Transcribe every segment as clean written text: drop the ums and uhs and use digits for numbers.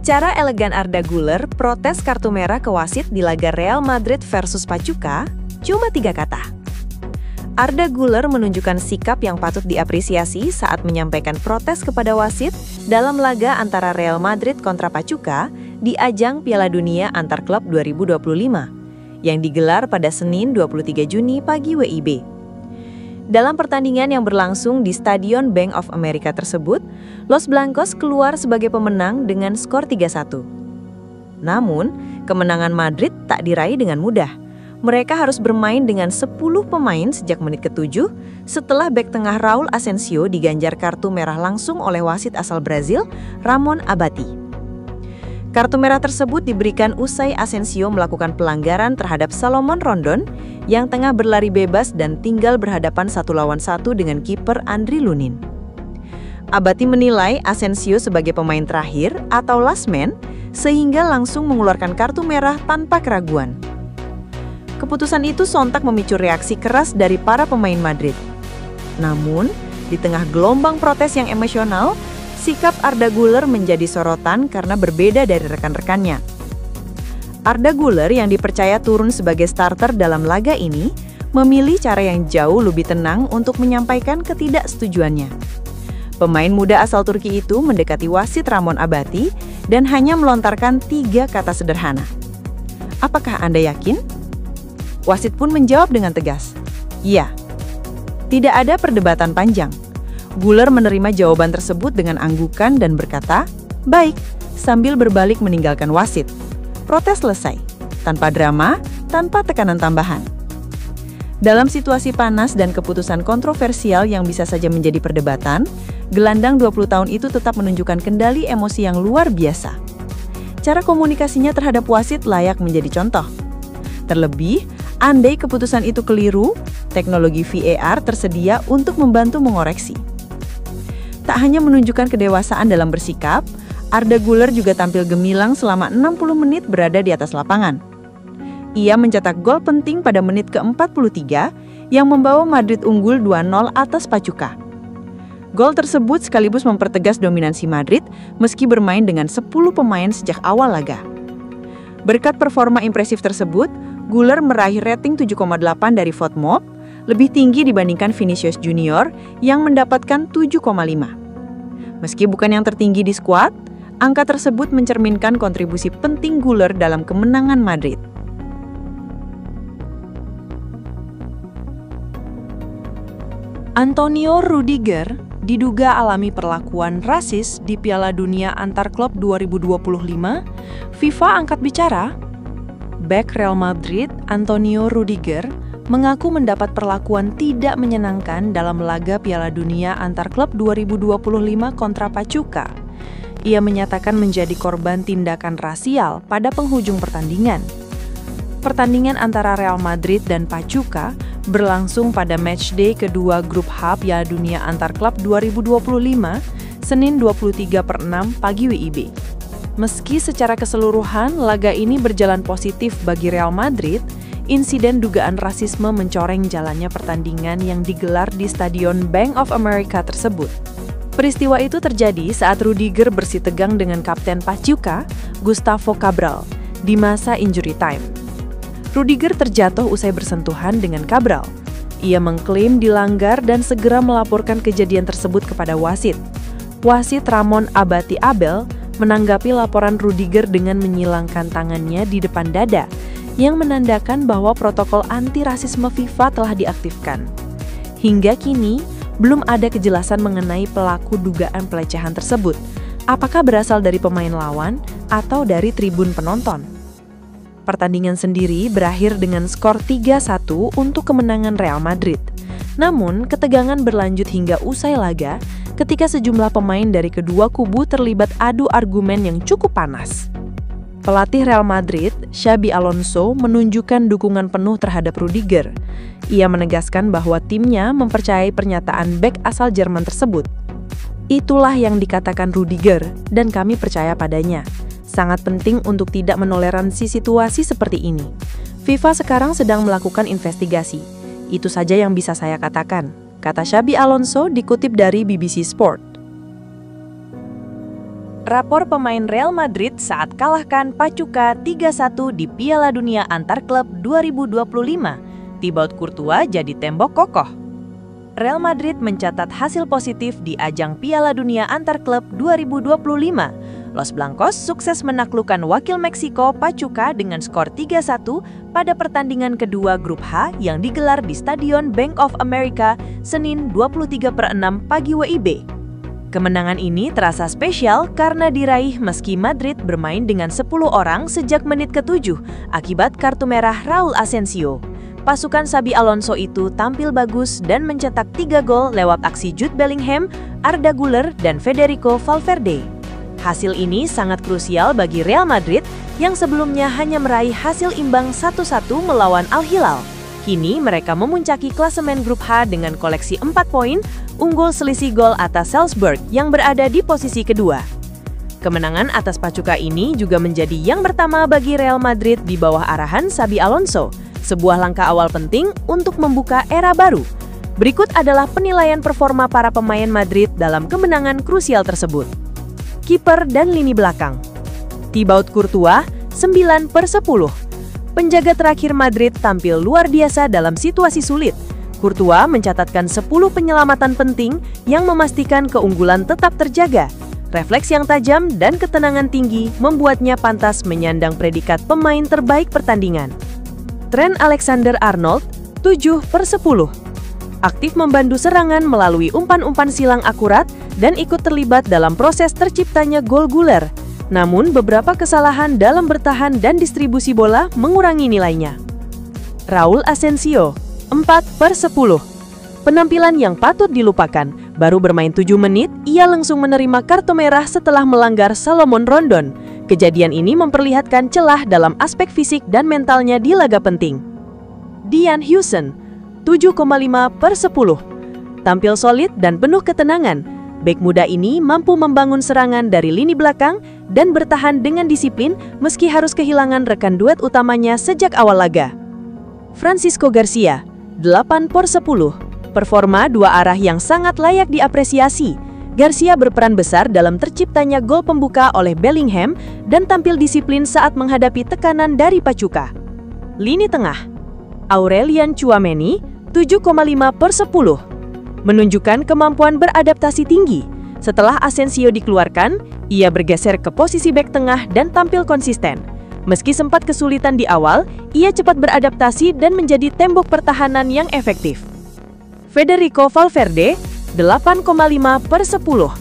Cara elegan Arda Güler protes kartu merah ke wasit di laga Real Madrid versus Pachuca, cuma 3 kata. Arda Güler menunjukkan sikap yang patut diapresiasi saat menyampaikan protes kepada wasit dalam laga antara Real Madrid kontra Pachuca di ajang Piala Dunia Antar Klub 2025 yang digelar pada Senin 23 Juni pagi WIB. Dalam pertandingan yang berlangsung di Stadion Bank of America tersebut, Los Blancos keluar sebagai pemenang dengan skor 3-1. Namun, kemenangan Madrid tak diraih dengan mudah. Mereka harus bermain dengan 10 pemain sejak menit ke-7 setelah bek tengah Raul Asensio diganjar kartu merah langsung oleh wasit asal Brazil, Ramon Abati. Kartu merah tersebut diberikan usai Asensio melakukan pelanggaran terhadap Salomon Rondon yang tengah berlari bebas dan tinggal berhadapan 1 lawan 1 dengan kiper Andriy Lunin. Abati menilai Asensio sebagai pemain terakhir atau last man sehingga langsung mengeluarkan kartu merah tanpa keraguan. Keputusan itu sontak memicu reaksi keras dari para pemain Madrid. Namun, di tengah gelombang protes yang emosional, sikap Arda Güler menjadi sorotan karena berbeda dari rekan-rekannya. Arda Güler yang dipercaya turun sebagai starter dalam laga ini, memilih cara yang jauh lebih tenang untuk menyampaikan ketidaksetujuannya. Pemain muda asal Turki itu mendekati wasit Ramon Abati dan hanya melontarkan 3 kata sederhana. "Apakah Anda yakin?" Wasit pun menjawab dengan tegas, "Ya." Tidak ada perdebatan panjang. Güler menerima jawaban tersebut dengan anggukan dan berkata, "Baik," sambil berbalik meninggalkan wasit. Protes selesai, tanpa drama, tanpa tekanan tambahan. Dalam situasi panas dan keputusan kontroversial yang bisa saja menjadi perdebatan, gelandang 20 tahun itu tetap menunjukkan kendali emosi yang luar biasa. Cara komunikasinya terhadap wasit layak menjadi contoh. Terlebih, andai keputusan itu keliru, teknologi VAR tersedia untuk membantu mengoreksi. Tak hanya menunjukkan kedewasaan dalam bersikap, Arda Güler juga tampil gemilang selama 60 menit berada di atas lapangan. Ia mencetak gol penting pada menit ke-43 yang membawa Madrid unggul 2-0 atas Pachuca. Gol tersebut sekaligus mempertegas dominansi Madrid meski bermain dengan 10 pemain sejak awal laga. Berkat performa impresif tersebut, Güler meraih rating 7,8 dari VoteMob, lebih tinggi dibandingkan Vinicius Junior yang mendapatkan 7,5. Meski bukan yang tertinggi di skuad, angka tersebut mencerminkan kontribusi penting Güler dalam kemenangan Madrid. Antonio Rudiger diduga alami perlakuan rasis di Piala Dunia Antar Klub 2025, FIFA angkat bicara. Bek Real Madrid, Antonio Rudiger, mengaku mendapat perlakuan tidak menyenangkan dalam laga Piala Dunia Antar Klub 2025 kontra Pachuca. Ia menyatakan menjadi korban tindakan rasial pada penghujung pertandingan. Pertandingan antara Real Madrid dan Pachuca berlangsung pada matchday kedua grup H Piala Dunia Antar Klub 2025, Senin 23/6 pagi WIB. Meski secara keseluruhan laga ini berjalan positif bagi Real Madrid, insiden dugaan rasisme mencoreng jalannya pertandingan yang digelar di Stadion Bank of America tersebut. Peristiwa itu terjadi saat Rudiger bersitegang dengan kapten Pachuca, Gustavo Cabral, di masa injury time. Rudiger terjatuh usai bersentuhan dengan Cabral. Ia mengklaim dilanggar dan segera melaporkan kejadian tersebut kepada wasit. Wasit Ramon Abati Abel menanggapi laporan Rudiger dengan menyilangkan tangannya di depan dada, yang menandakan bahwa protokol anti-rasisme FIFA telah diaktifkan. Hingga kini, belum ada kejelasan mengenai pelaku dugaan pelecehan tersebut, apakah berasal dari pemain lawan atau dari tribun penonton. Pertandingan sendiri berakhir dengan skor 3-1 untuk kemenangan Real Madrid. Namun, ketegangan berlanjut hingga usai laga ketika sejumlah pemain dari kedua kubu terlibat adu argumen yang cukup panas. Pelatih Real Madrid, Xabi Alonso, menunjukkan dukungan penuh terhadap Rudiger. Ia menegaskan bahwa timnya mempercayai pernyataan bek asal Jerman tersebut. "Itulah yang dikatakan Rudiger, dan kami percaya padanya. Sangat penting untuk tidak menoleransi situasi seperti ini. FIFA sekarang sedang melakukan investigasi. Itu saja yang bisa saya katakan," kata Xabi Alonso dikutip dari BBC Sport. Rapor pemain Real Madrid saat kalahkan Pachuca 3-1 di Piala Dunia Antar Klub 2025. Thibaut Courtois jadi tembok kokoh. Real Madrid mencatat hasil positif di ajang Piala Dunia Antar Klub 2025. Los Blancos sukses menaklukkan wakil Meksiko Pachuca dengan skor 3-1 pada pertandingan kedua grup H yang digelar di Stadion Bank of America Senin 23/6 pagi WIB. Kemenangan ini terasa spesial karena diraih meski Madrid bermain dengan 10 orang sejak menit ke-7 akibat kartu merah Raul Asensio. Pasukan Xabi Alonso itu tampil bagus dan mencetak 3 gol lewat aksi Jude Bellingham, Arda Güler, dan Federico Valverde. Hasil ini sangat krusial bagi Real Madrid yang sebelumnya hanya meraih hasil imbang 1-1 melawan Al Hilal. Kini mereka memuncaki klasemen grup H dengan koleksi 4 poin, unggul selisih gol atas Salzburg yang berada di posisi kedua. Kemenangan atas Pachuca ini juga menjadi yang pertama bagi Real Madrid di bawah arahan Xabi Alonso, sebuah langkah awal penting untuk membuka era baru. Berikut adalah penilaian performa para pemain Madrid dalam kemenangan krusial tersebut. Kiper dan lini belakang. Thibaut Courtois, 9/10. Penjaga terakhir Madrid tampil luar biasa dalam situasi sulit. Courtois mencatatkan 10 penyelamatan penting yang memastikan keunggulan tetap terjaga. Refleks yang tajam dan ketenangan tinggi membuatnya pantas menyandang predikat pemain terbaik pertandingan. Trent Alexander-Arnold, 7/10. Aktif membantu serangan melalui umpan-umpan silang akurat dan ikut terlibat dalam proses terciptanya gol Güler. Namun beberapa kesalahan dalam bertahan dan distribusi bola mengurangi nilainya. Raul Asensio, 4/10. Penampilan yang patut dilupakan. Baru bermain 7 menit, ia langsung menerima kartu merah setelah melanggar Salomon Rondon. Kejadian ini memperlihatkan celah dalam aspek fisik dan mentalnya di laga penting. Dean Huijsen, 7,5/10. Tampil solid dan penuh ketenangan. Bek muda ini mampu membangun serangan dari lini belakang dan bertahan dengan disiplin meski harus kehilangan rekan duet utamanya sejak awal laga. Francisco Garcia, 8/10. Performa dua arah yang sangat layak diapresiasi. Garcia berperan besar dalam terciptanya gol pembuka oleh Bellingham dan tampil disiplin saat menghadapi tekanan dari Pachuca. Lini tengah. Aurelian Tchouaméni, 7,5/10. Menunjukkan kemampuan beradaptasi tinggi. Setelah Asensio dikeluarkan, ia bergeser ke posisi bek tengah dan tampil konsisten. Meski sempat kesulitan di awal, ia cepat beradaptasi dan menjadi tembok pertahanan yang efektif. Federico Valverde, 8,5/10.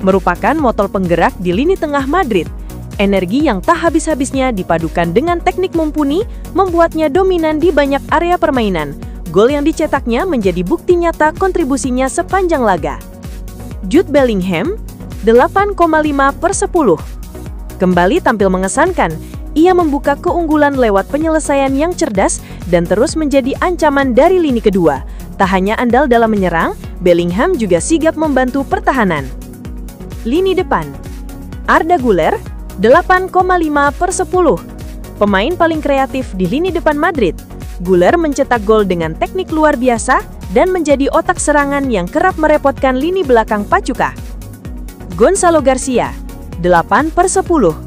Merupakan motor penggerak di lini tengah Madrid. Energi yang tak habis-habisnya dipadukan dengan teknik mumpuni membuatnya dominan di banyak area permainan. Gol yang dicetaknya menjadi bukti nyata kontribusinya sepanjang laga. Jude Bellingham, 8,5/10. Kembali tampil mengesankan, ia membuka keunggulan lewat penyelesaian yang cerdas dan terus menjadi ancaman dari lini kedua. Tak hanya andal dalam menyerang, Bellingham juga sigap membantu pertahanan. Lini depan. Arda Güler, 8,5/10. Pemain paling kreatif di lini depan Madrid. Güler mencetak gol dengan teknik luar biasa dan menjadi otak serangan yang kerap merepotkan lini belakang Pachuca. Gonzalo Garcia, 8/10.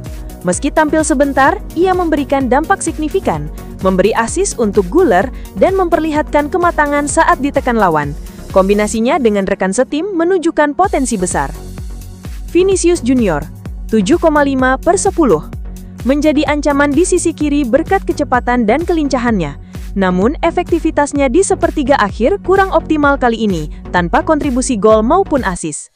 Meski tampil sebentar, ia memberikan dampak signifikan, memberi assist untuk Güler dan memperlihatkan kematangan saat ditekan lawan. Kombinasinya dengan rekan setim menunjukkan potensi besar. Vinicius Junior, 7,5/10. Menjadi ancaman di sisi kiri berkat kecepatan dan kelincahannya. Namun, efektivitasnya di sepertiga akhir kurang optimal kali ini, tanpa kontribusi gol maupun assist.